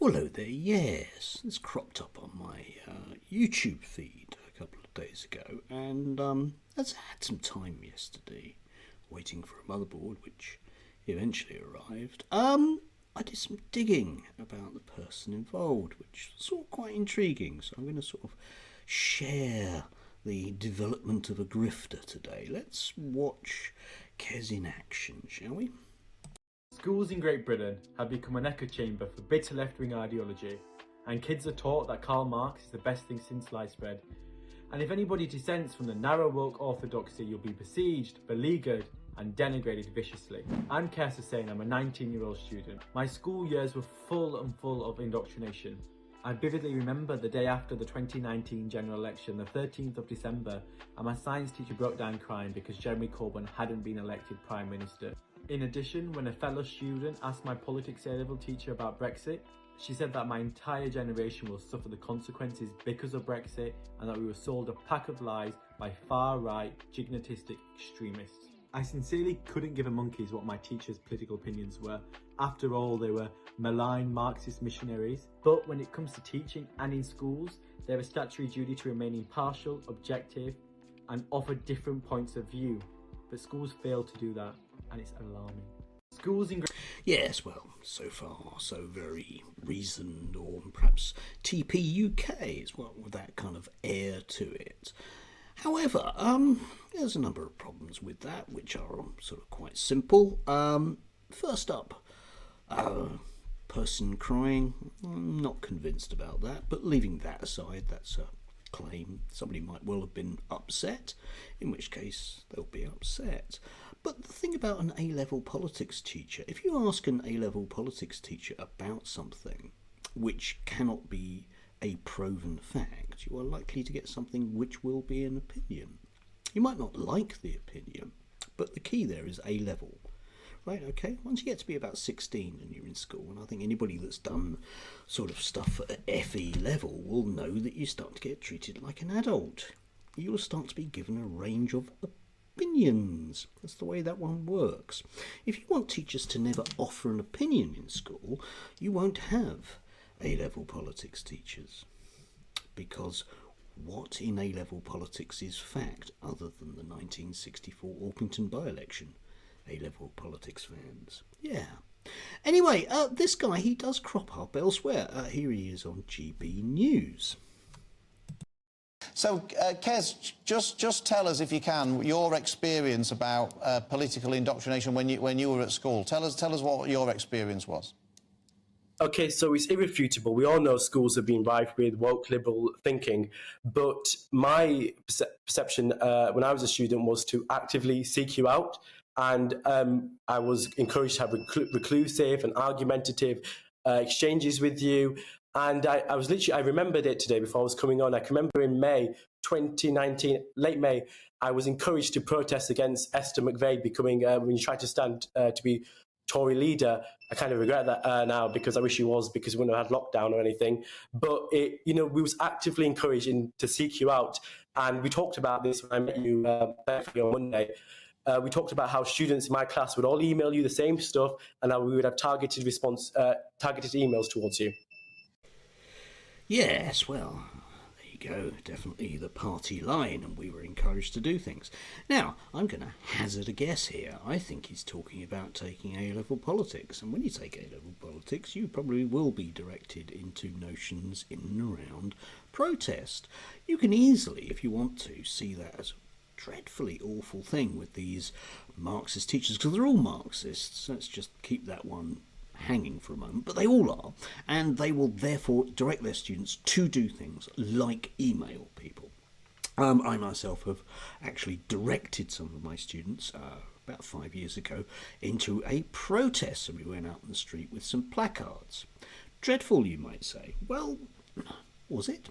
Hello there, yes. This cropped up on my YouTube feed a couple of days ago, and as I had some time yesterday waiting for a motherboard, which eventually arrived, I did some digging about the person involved, which was sort of quite intriguing. So I'm going to sort of share the development of a grifter today. Let's watch Kez in action, shall we? Schools in Great Britain have become an echo chamber for bitter left-wing ideology, and kids are taught that Karl Marx is the best thing since sliced bread. And if anybody dissents from the narrow woke orthodoxy, you'll be besieged, beleaguered and denigrated viciously. I'm Kez Hussain, I'm a 19-year-old student. My school years were full of indoctrination. I vividly remember the day after the 2019 general election, the 13th of December, and my science teacher broke down crying because Jeremy Corbyn hadn't been elected Prime Minister. In addition, when a fellow student asked my politics A-level teacher about Brexit, she said that my entire generation will suffer the consequences because of Brexit and that we were sold a pack of lies by far-right, gignatistic extremists. I sincerely couldn't give a monkey's what my teacher's political opinions were. After all, they were malign Marxist missionaries. But when it comes to teaching and in schools, they have a statutory duty to remain impartial, objective, and offer different points of view. But schools fail to do that, and it's alarming. Schools in... Yes, well, so far, so very reasoned, or perhaps TP UK is well, with that kind of air to it. However, there's a number of problems with that, which are sort of quite simple. First up, person crying. I'm not convinced about that, but leaving that aside, that's a claim. Somebody might well have been upset, in which case they'll be upset. But the thing about an A-level politics teacher, if you ask an A-level politics teacher about something which cannot be a proven fact, you are likely to get something which will be an opinion. You might not like the opinion, but the key there is A-level. Right, okay, once you get to be about 16 and you're in school, and I think anybody that's done sort of stuff at FE level will know that you start to get treated like an adult. You will start to be given a range of opinions. That's the way that one works. If you want teachers to never offer an opinion in school, you won't have A-level politics teachers. Because what in A-level politics is fact other than the 1964 Orpington by-election? A-level politics fans. Yeah. Anyway, this guy, he does crop up elsewhere. Here he is on GB News. So, Kez, just tell us, if you can, your experience about political indoctrination when you were at school. Tell us what your experience was. Okay, so it's irrefutable. We all know schools have been rife with woke liberal thinking, but my perception when I was a student was to actively seek you out, and I was encouraged to have reclusive and argumentative exchanges with you. And I remembered it today before I was coming on. I can remember in May 2019, late May, I was encouraged to protest against Esther McVeigh becoming, when you tried to stand to be Tory leader. I kind of regret that now because I wish he was, because we wouldn't have had lockdown or anything. But we was actively encouraging to seek you out. And we talked about this when I met you on Monday. We talked about how students in my class would all email you the same stuff, and how we would have targeted emails towards you. Yes, well, there you go. Definitely the party line, and we were encouraged to do things. Now, I'm going to hazard a guess here. I think he's talking about taking A-level politics, and when you take A-level politics, you probably will be directed into notions in and around protest. You can easily, if you want to, see that as a dreadfully awful thing with these Marxist teachers, because they're all Marxists. Let's just keep that one hanging for a moment, but they all are, and they will therefore direct their students to do things like email people. I myself have actually directed some of my students about 5 years ago into a protest, and we went out on the street with some placards. Dreadful, you might say. Well, was it?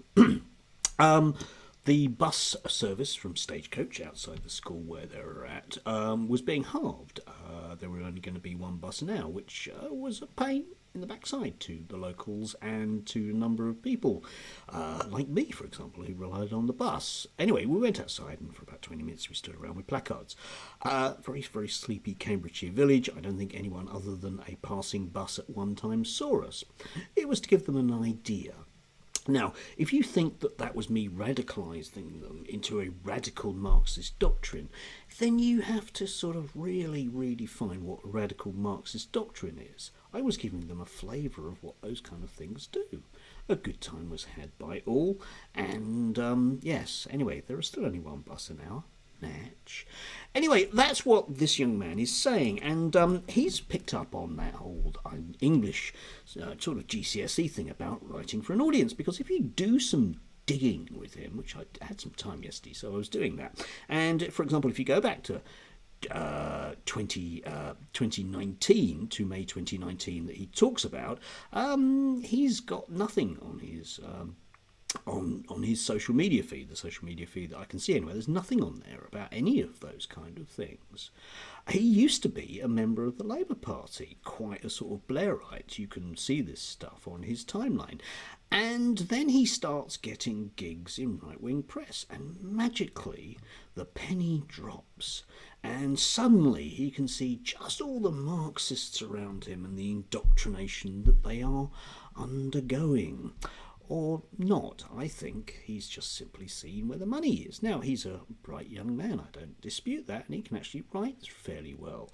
The bus service from Stagecoach outside the school where they were at was being halved. there were only going to be one bus an hour, which was a pain in the backside to the locals and to a number of people, like me, for example, who relied on the bus. Anyway, we went outside, and for about 20 minutes we stood around with placards. Very, very sleepy Cambridgeshire village. I don't think anyone other than a passing bus at one time saw us. It was to give them an idea. Now, if you think that that was me radicalising them into a radical Marxist doctrine, then you have to sort of really redefine what a radical Marxist doctrine is. I was giving them a flavour of what those kind of things do. A good time was had by all, and yes, anyway, there is still only one bus an hour. Natch. Anyway, that's what this young man is saying, and he's picked up on that whole English sort of GCSE thing about writing for an audience, because if you do some digging with him, which I had some time yesterday, so I was doing that, and for example, if you go back to 2019 to May 2019 that he talks about, he's got nothing on his on his social media feed, the social media feed that I can see anyway. There's nothing on there about any of those kind of things. He used to be a member of the Labour Party, quite a sort of Blairite. You can see this stuff on his timeline. And then he starts getting gigs in right-wing press, and magically the penny drops, and suddenly he can see just all the Marxists around him and the indoctrination that they are undergoing. Or not. I think he's just simply seen where the money is. Now, he's a bright young man, I don't dispute that, and he can actually write fairly well.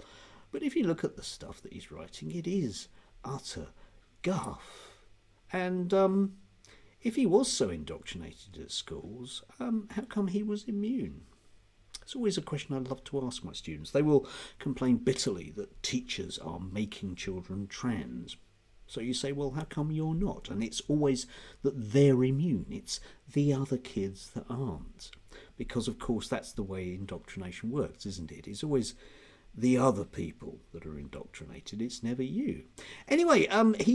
But if you look at the stuff that he's writing, it is utter guff. And if he was so indoctrinated at schools, how come he was immune? It's always a question I love to ask my students. They will complain bitterly that teachers are making children trans. So you say, well, how come you're not? And it's always that they're immune. It's the other kids that aren't. Because, of course, that's the way indoctrination works, isn't it? It's always the other people that are indoctrinated. It's never you. Anyway,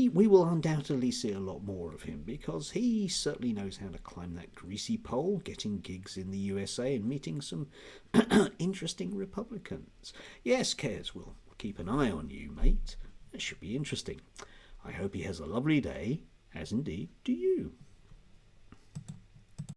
we will undoubtedly see a lot more of him, because he certainly knows how to climb that greasy pole, getting gigs in the USA and meeting some interesting Republicans. Yes, Kez, we'll keep an eye on you, mate. It should be interesting. I hope he has a lovely day, as indeed do you.